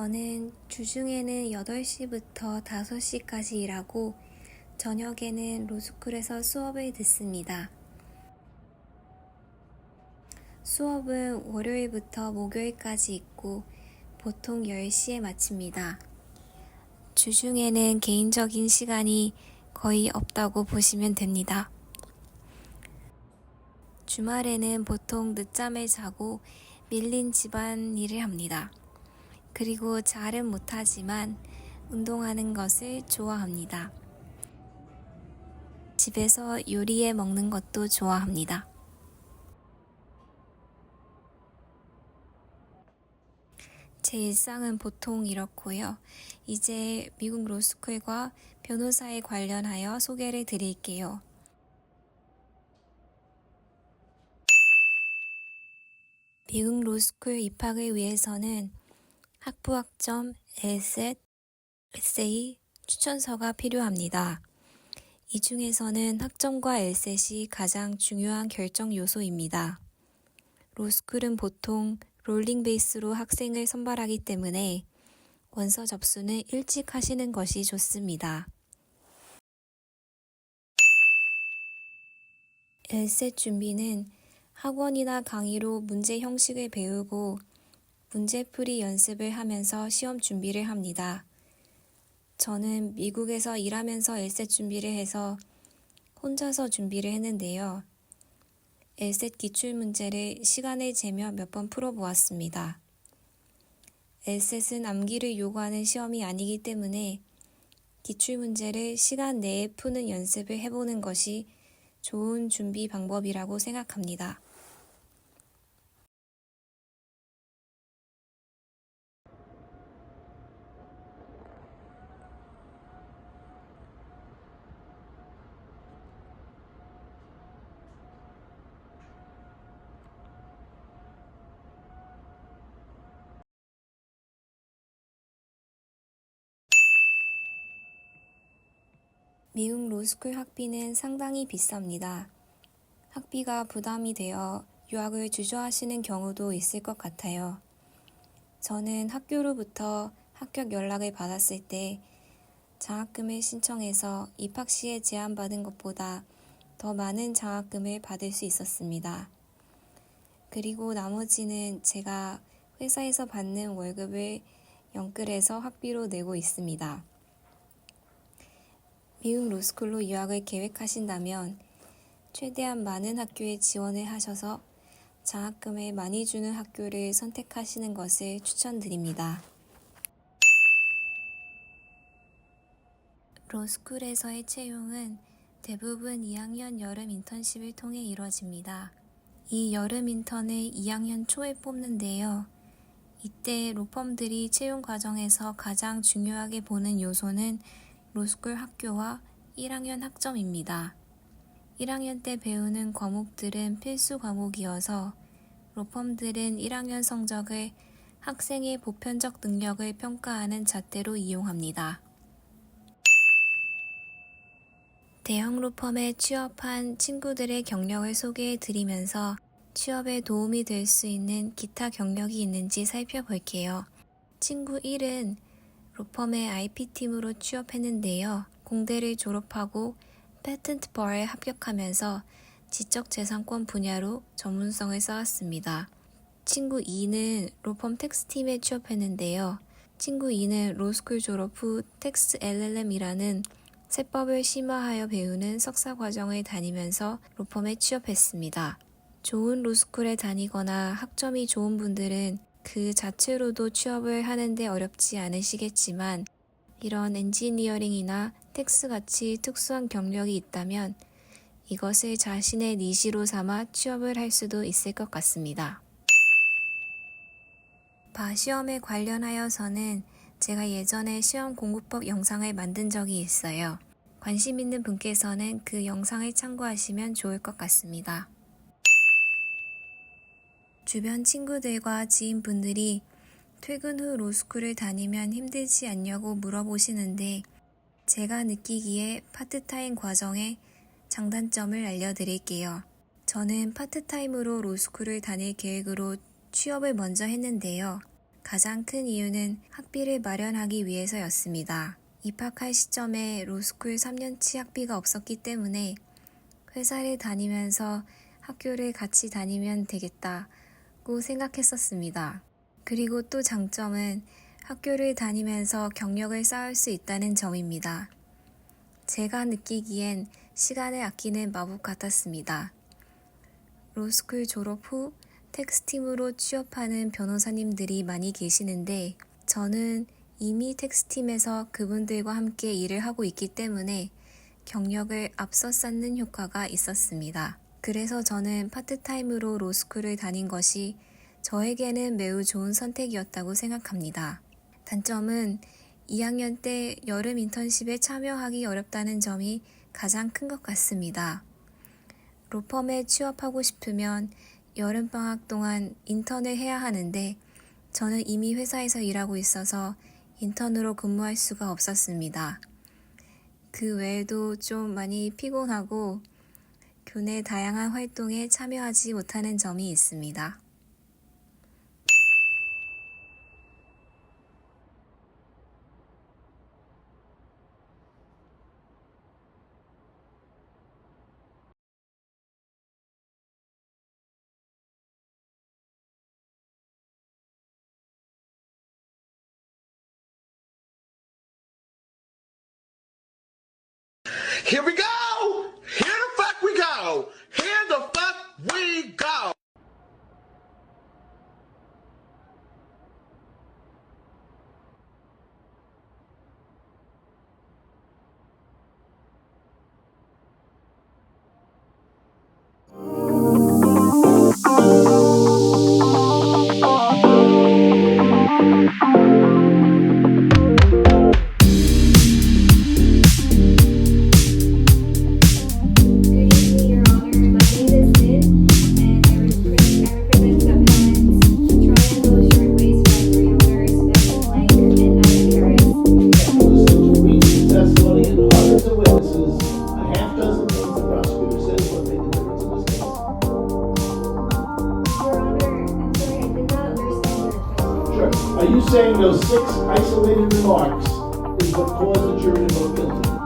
저는 주중에는 8시부터 5시까지 일하고 저녁에는 로스쿨에서 수업을 듣습니다. 수업은 월요일부터 목요일까지 있고 보통 10시에 마칩니다. 주중에는 개인적인 시간이 거의 없다고 보시면 됩니다. 주말에는 보통 늦잠을 자고 밀린 집안일을 합니다. 그리고 잘은 못하지만 운동하는 것을 좋아합니다. 집에서 요리해 먹는 것도 좋아합니다. 제 일상은 보통 이렇고요. 이제 미국 로스쿨과 변호사에 관련하여 소개를 드릴게요. 미국 로스쿨 입학을 위해서는 학부 학점, LSAT, 에세이, 추천서가 필요합니다. 이 중에서는 학점과 LSAT이 가장 중요한 결정 요소입니다. 로스쿨은 보통 롤링 베이스로 학생을 선발하기 때문에 원서 접수는 일찍 하시는 것이 좋습니다. LSAT 준비는 학원이나 강의로 문제 형식을 배우고 문제풀이 연습을 하면서 시험 준비를 합니다. 저는 미국에서 일하면서 LSAT 준비를 해서 혼자서 준비를 했는데요. LSAT 기출문제를 시간을 재며 몇 번 풀어보았습니다. LSAT은 암기를 요구하는 시험이 아니기 때문에 기출문제를 시간 내에 푸는 연습을 해보는 것이 좋은 준비 방법이라고 생각합니다. 미국 로스쿨 학비는 상당히 비쌉니다. 학비가 부담이 되어 유학을 주저하시는 경우도 있을 것 같아요. 저는 학교로부터 합격 연락을 받았을 때 장학금을 신청해서 입학 시에 제한받은 것보다 더 많은 장학금을 받을 수 있었습니다. 그리고 나머지는 제가 회사에서 받는 월급을 연끌해서 학비로 내고 있습니다. 미국 로스쿨로 유학을 계획하신다면 최대한 많은 학교에 지원을 하셔서 장학금을 많이 주는 학교를 선택하시는 것을 추천드립니다. 로스쿨에서의 채용은 대부분 2학년 여름 인턴십을 통해 이루어집니다. 이 여름 인턴을 2학년 초에 뽑는데요. 이때 로펌들이 채용 과정에서 가장 중요하게 보는 요소는 로스쿨 학교와 1학년 학점입니다. 1학년 때 배우는 과목들은 필수 과목이어서 로펌들은 1학년 성적을 학생의 보편적 능력을 평가하는 잣대로 이용합니다. 대형 로펌에 취업한 친구들의 경력을 소개해 드리면서 취업에 도움이 될 수 있는 기타 경력이 있는지 살펴볼게요. 친구 1은 로펌의 IP팀으로 취업했는데요. 공대를 졸업하고 패턴트 바에 합격하면서 지적재산권 분야로 전문성을 쌓았습니다. 친구 2는 로펌 텍스팀에 취업했는데요. 친구 2는 로스쿨 졸업 후 텍스 LLM이라는 세법을 심화하여 배우는 석사 과정을 다니면서 로펌에 취업했습니다. 좋은 로스쿨에 다니거나 학점이 좋은 분들은 그 자체로도 취업을 하는데 어렵지 않으시겠지만 이런 엔지니어링이나 텍스같이 특수한 경력이 있다면 이것을 자신의 니시로 삼아 취업을 할 수도 있을 것 같습니다. 바 시험에 관련하여서는 제가 예전에 시험 공부법 영상을 만든 적이 있어요. 관심 있는 분께서는 그 영상을 참고하시면 좋을 것 같습니다. 주변 친구들과 지인분들이 퇴근 후 로스쿨을 다니면 힘들지 않냐고 물어보시는데 제가 느끼기에 파트타임 과정의 장단점을 알려드릴게요. 저는 파트타임으로 로스쿨을 다닐 계획으로 취업을 먼저 했는데요. 가장 큰 이유는 학비를 마련하기 위해서였습니다. 입학할 시점에 로스쿨 3년치 학비가 없었기 때문에 회사를 다니면서 학교를 같이 다니면 되겠다고 생각했었습니다. 그리고 또 장점은 학교를 다니면서 경력을 쌓을 수 있다는 점입니다. 제가 느끼기엔 시간을 아끼는 마법 같았습니다. 로스쿨 졸업 후 텍스팀으로 취업하는 변호사님들이 많이 계시는데 저는 이미 텍스팀에서 그분들과 함께 일을 하고 있기 때문에 경력을 앞서 쌓는 효과가 있었습니다. 그래서 저는 파트타임으로 로스쿨을 다닌 것이 저에게는 매우 좋은 선택이었다고 생각합니다. 단점은 2학년 때 여름 인턴십에 참여하기 어렵다는 점이 가장 큰 것 같습니다. 로펌에 취업하고 싶으면 여름방학 동안 인턴을 해야 하는데 저는 이미 회사에서 일하고 있어서 인턴으로 근무할 수가 없었습니다. 그 외에도 좀 많이 피곤하고 교내 다양한 활동에 참여하지 못하는 점이 있습니다. Here we go! Here the fuck we go! Here the fuck we go! Are you saying those 6 isolated remarks is what caused the jury to vote guilty?